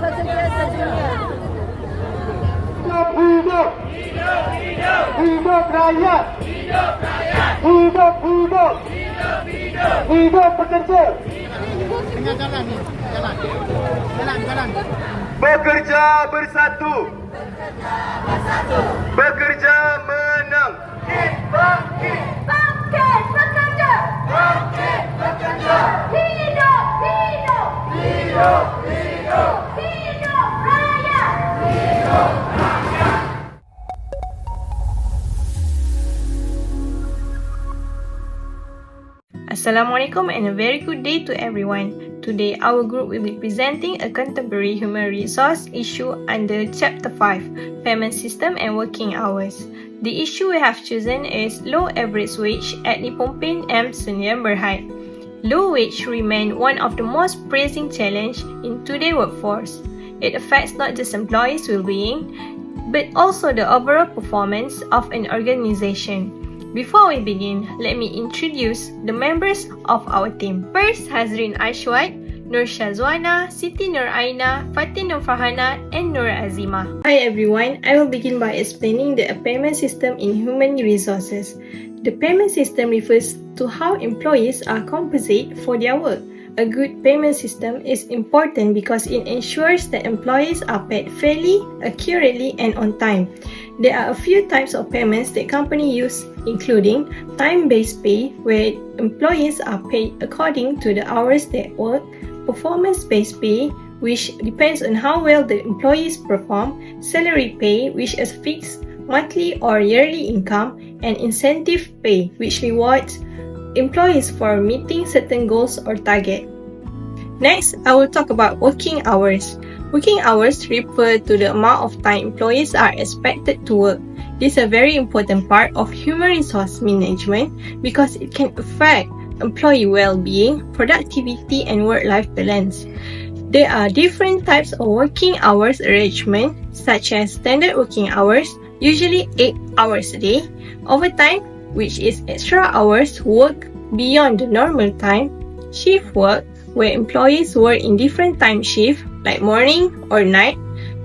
pekerja sedunia. Hidup, hidup rakyat, hidup pekerja. Tengah jalan ni, jalan. Bekerja bersatu, bekerja menang. Bangkit pekerja. Hidup rakyat. Assalamualaikum and a very good day to everyone. Today our group will be presenting a contemporary human resource issue under Chapter 5, Payment System and Working Hours. The issue we have chosen is low average wage at the Phnom Penh Sdn Bhd. Low wage remain one of the most pressing challenge in today's workforce. It affects not just employees' well-being, but also the overall performance of an organization. Before we begin, let me introduce the members of our team. First, Hazrin Ashwad, Nur Syazwana, Siti Aina, Fatin Nurfarhana, and Nur Aziemah. Hi everyone, I will begin by explaining the payment system in human resources. The payment system refers to how employees are compensated for their work. A good payment system is important because it ensures that employees are paid fairly, accurately, and on time. There are a few types of payments that companies use, including time-based pay, where employees are paid according to the hours they work, performance-based pay, which depends on how well the employees perform, salary pay, which is fixed monthly or yearly income, and incentive pay, which rewards employees for meeting certain goals or targets. Next, I will talk about working hours. Working hours refer to the amount of time employees are expected to work. This is a very important part of human resource management because it can affect employee well-being, productivity, and work-life balance. There are different types of working hours arrangement, such as standard working hours, usually 8 hours a day, overtime, which is extra hours work beyond the normal time, shift work, where employees work in different time shifts like morning or night,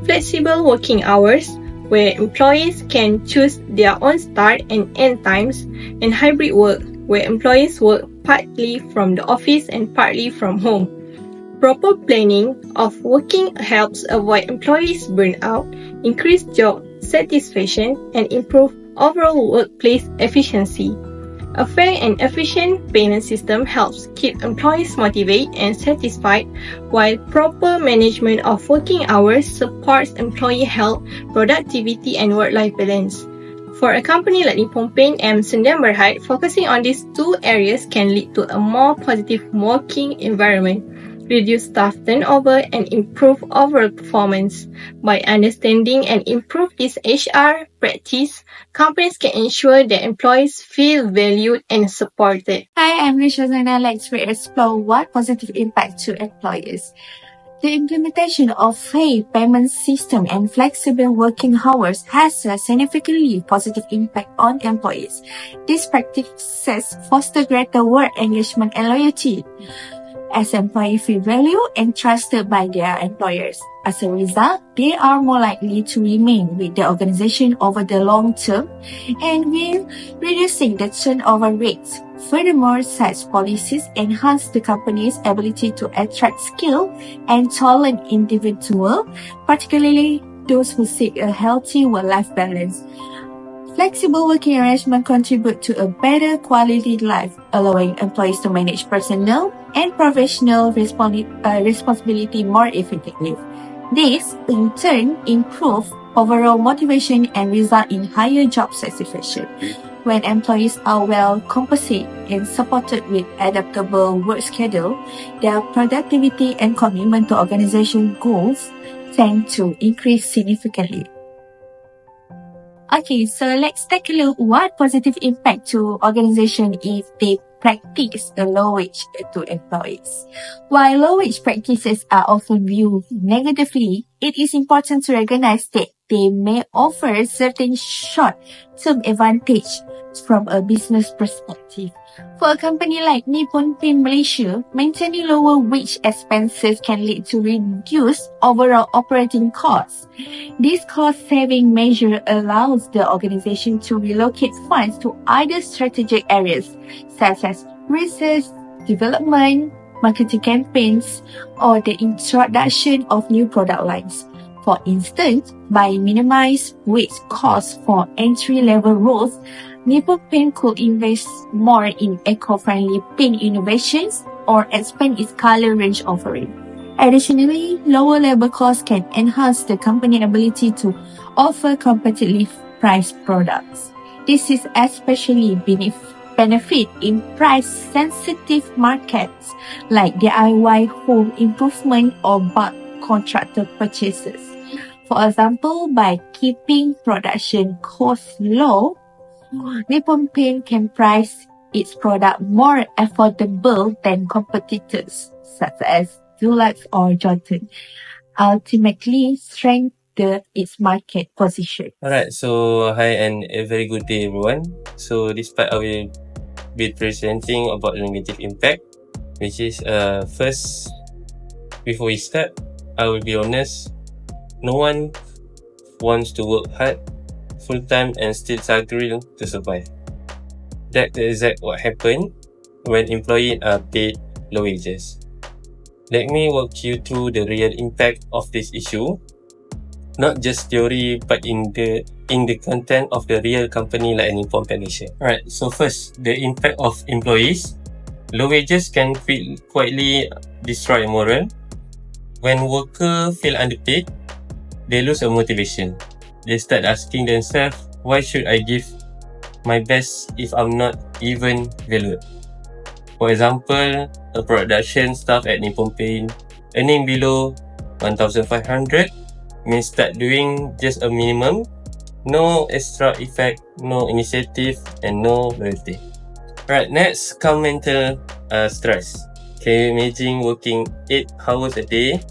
flexible working hours, where employees can choose their own start and end times, and hybrid work, where employees work partly from the office and partly from home. Proper planning of working helps avoid employees burnout, increase job satisfaction, and improve overall workplace efficiency. A fair and efficient payment system helps keep employees motivated and satisfied, while proper management of working hours supports employee health, productivity, and work-life balance. For a company like Phnom Penh Sdn Bhd, focusing on these two areas can lead to a more positive working environment, reduce staff turnover, and improve overall performance. By understanding and improve this HR practice, companies can ensure that employees feel valued and supported. Hi, I'm Syazwana. Let's explore what positive impact to employees. The implementation of fair payment system and flexible working hours has a significantly positive impact on employees. These practices foster greater work engagement and loyalty, as employees feel valued and trusted by their employers. As a result, they are more likely to remain with the organization over the long term and will reducing the turnover rates. Furthermore, such policies enhance the company's ability to attract skilled and talented individuals, particularly those who seek a healthy work-life balance. Flexible working arrangements contribute to a better quality life, allowing employees to manage personal and professional responsibility more effectively. This, in turn, improves overall motivation and result in higher job satisfaction. When employees are well compensated and supported with adaptable work schedule, their productivity and commitment to organization goals tend to increase significantly. Okay, so let's take a look what positive impact to organization if they practice a low wage to employees. While low wage practices are often viewed negatively, it is important to recognize that they may offer certain short-term advantage from a business perspective. For a company like Nippon Paint Malaysia, maintaining lower wage expenses can lead to reduced overall operating costs. This cost-saving measure allows the organization to relocate funds to other strategic areas, such as research, development, marketing campaigns, or the introduction of new product lines. For instance, by minimizing wage costs for entry-level roles, Nippon Paint could invest more in eco-friendly paint innovations or expand its color range offering. Additionally, lower labor costs can enhance the company's ability to offer competitively priced products. This is especially benefit in price-sensitive markets like DIY home improvement or bulk contractor purchases. For example, by keeping production costs low, Nippon Paint can price its product more affordable than competitors such as Dulux or Johnson, ultimately strengthen its market position. Alright, so hi and a very good day everyone. So this part I will be presenting about the negative impact, which is first, before we start, I will be honest, no one wants to work hard, full time and still struggle to survive. That's exactly what happened when employees are paid low wages. Let me walk you through the real impact of this issue, not just theory but in the content of the real company like an Nippon Paint Malaysia. Alright, so first, the impact of employees. Low wages can quietly destroy morale. When workers feel underpaid, they lose a motivation. They start asking themselves, why should I give my best if I'm not even valued? For example, a production staff at Nippon Paint earning below 1,500 may start doing just a minimum, no extra effect, no initiative, and no loyalty. Right, next come mental stress. Can you imagine working 8 hours a day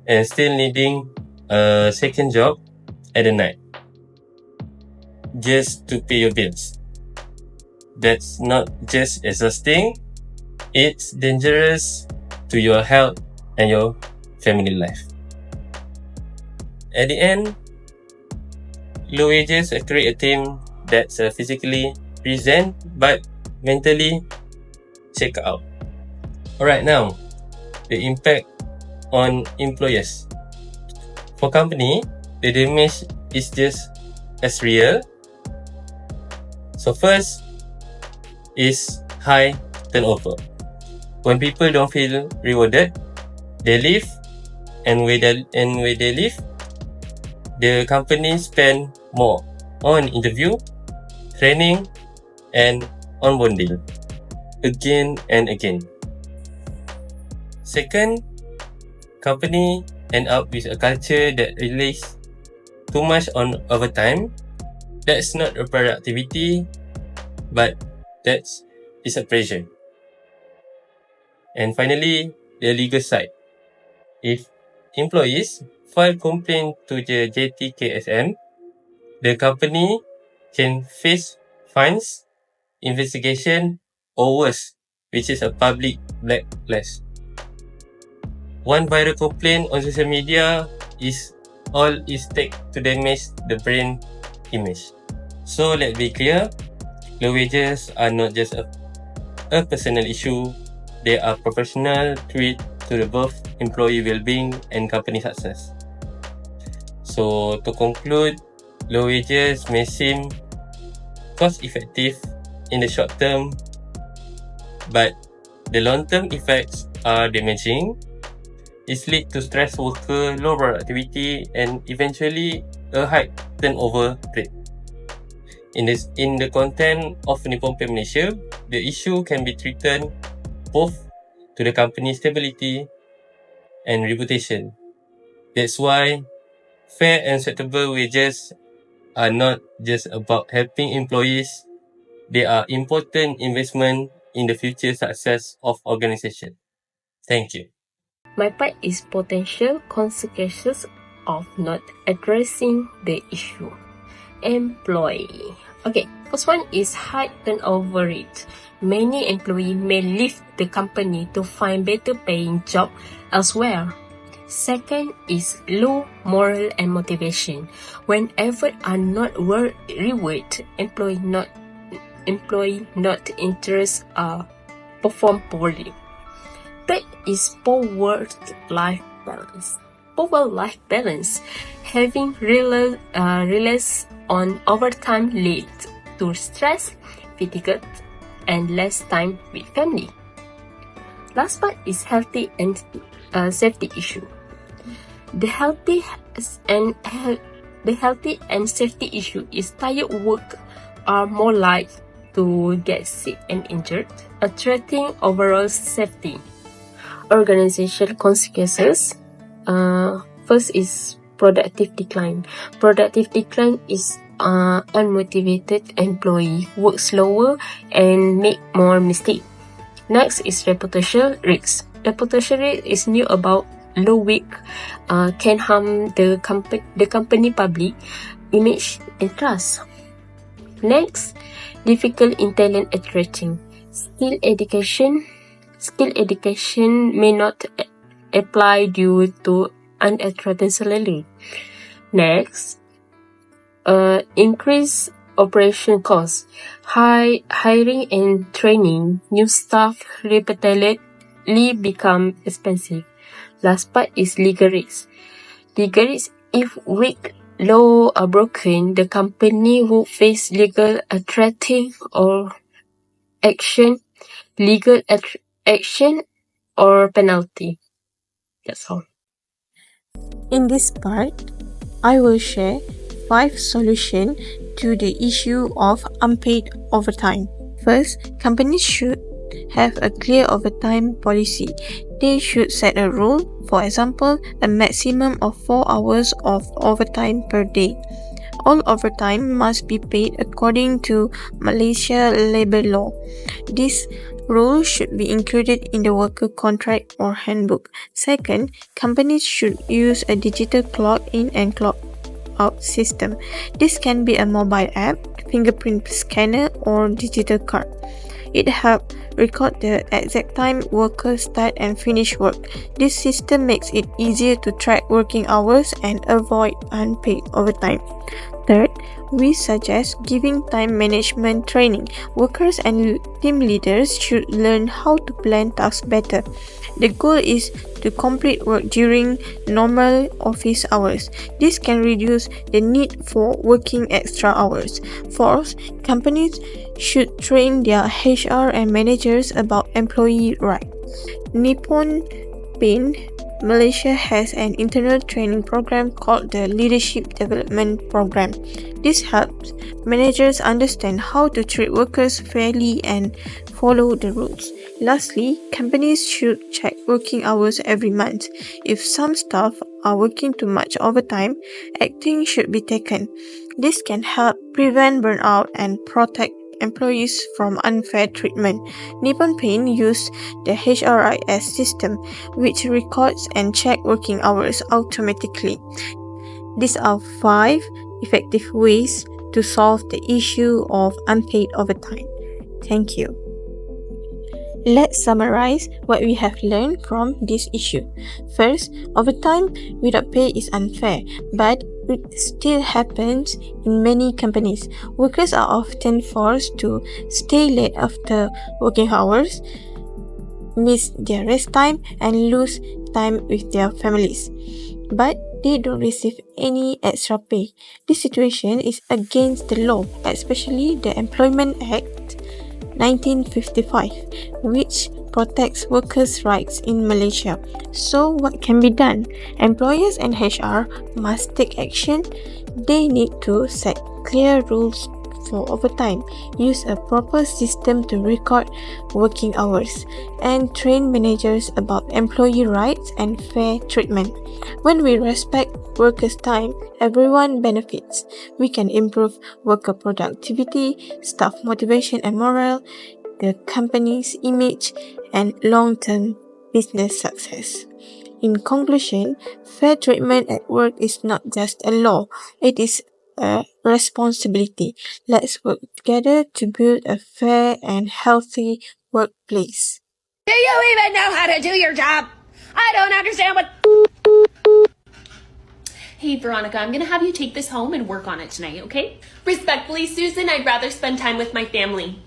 and still needing a second job at the night just to pay your bills? That's not just exhausting, it's dangerous to your health and your family life. At the end, low wages create a team that's physically present but mentally check out. Alright, now the impact on employers. For company, the damage is just as real. So first is high turnover. When people don't feel rewarded, they leave, and when they leave, the company spend more on interview, training, and onboarding again and again. Second, company end up with a culture that relies too much on overtime. That's not a productivity, but it's a pressure. And finally, the legal side. If employees file complaint to the JTKSM, the company can face fines, investigation, or worse, which is a public blacklist. One viral complaint on social media is all it takes to damage the brand image. So let's be clear, low wages are not just a personal issue, they are professional threat to both employee well-being and company success. So to conclude, low wages may seem cost-effective in the short term, but the long-term effects are damaging. It leads to stress worker, low productivity, and eventually a high turnover rate. In the content of Nippon Paint Malaysia, the issue can be treated both to the company's stability and reputation. That's why fair and suitable wages are not just about helping employees, they are important investment in the future success of organization. Thank you. My part is potential consequences of not addressing the issue. Employee. Okay, first one is high turnover rate. Many employees may leave the company to find better paying job elsewhere. Second is low moral and motivation. When efforts are not rewarded, employee not interest perform poorly. Third is poor work-life balance. Poor life balance, having relies on overtime leads to stress, fatigue, and less time with family. Last part is healthy and safety issue. The healthy and safety issue is tired work are more likely to get sick and injured, threatening overall safety. Organizational consequences. First is productive decline. Productive decline is unmotivated employee work slower and make more mistakes. Next is reputational risk. Reputational risk is new about low wage can harm the company public image and trust. Next, difficult in talent attracting. Skill education may not apply due to unattractive salary. Next, increase operation costs. Hiring and training new staff repeatedly become expensive. Last part is legal risk. Legal risk, if weak law are broken, the company will face legal threatening or action, or penalty. That's all. In this part, I will share 5 solutions to the issue of unpaid overtime. First, companies should have a clear overtime policy. They should set a rule, for example, a maximum of 4 hours of overtime per day. All overtime must be paid according to Malaysia labor law. This rule should be included in the worker contract or handbook. Second, companies should use a digital clock in and clock out system. This can be a mobile app, fingerprint scanner, or digital card. It helps record the exact time workers start and finish work. This system makes it easier to track working hours and avoid unpaid overtime. Third, we suggest giving time management training. Workers and team leaders should learn how to plan tasks better. The goal is to complete work during normal office hours. This can reduce the need for working extra hours. Fourth, companies should train their HR and managers about employee rights. Nippon Paint Malaysia has an internal training program called the Leadership Development Program. This helps managers understand how to treat workers fairly and follow the rules. Lastly, companies should check working hours every month. If some staff are working too much overtime, action should be taken. This can help prevent burnout and protect employees from unfair treatment. Nippon Paint used the HRIS system, which records and checks working hours automatically. These are 5 effective ways to solve the issue of unpaid overtime. Thank you. Let's summarize what we have learned from this issue. First, overtime without pay is unfair, but it still happens in many companies. Workers are often forced to stay late after working hours, miss their rest time, and lose time with their families. But they don't receive any extra pay. This situation is against the law, especially the Employment Act 1955, which protects workers' rights in Malaysia. So what can be done? Employers and HR must take action. They need to set clear rules for overtime, use a proper system to record working hours, and train managers about employee rights and fair treatment. When we respect workers' time, everyone benefits. We can improve worker productivity, staff motivation and morale, the company's image, and long-term business success. In conclusion, fair treatment at work is not just a law, it is a responsibility. Let's work together to build a fair and healthy workplace. Do you even know how to do your job? I don't understand what. Hey, Veronica, I'm gonna have you take this home and work on it tonight, okay? Respectfully, Susan, I'd rather spend time with my family.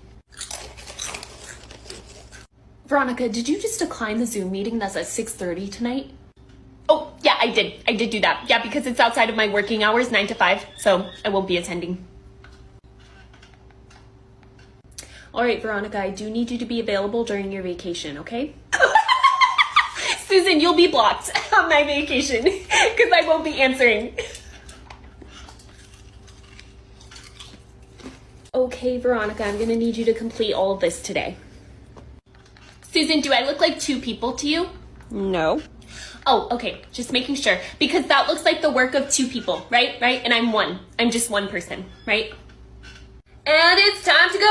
Veronica, did you just decline the Zoom meeting that's at 6:30 tonight? Oh, yeah, I did. I did do that. Yeah, because it's outside of my working hours, 9 to 5, so I won't be attending. All right, Veronica, I do need you to be available during your vacation, okay? Susan, you'll be blocked on my vacation because I won't be answering. Okay, Veronica, I'm gonna need you to complete all of this today. Susan, do I look like two people to you? No. Oh, okay, just making sure, because that looks like the work of two people, right? And I'm one. I'm just one person, right? And it's time to go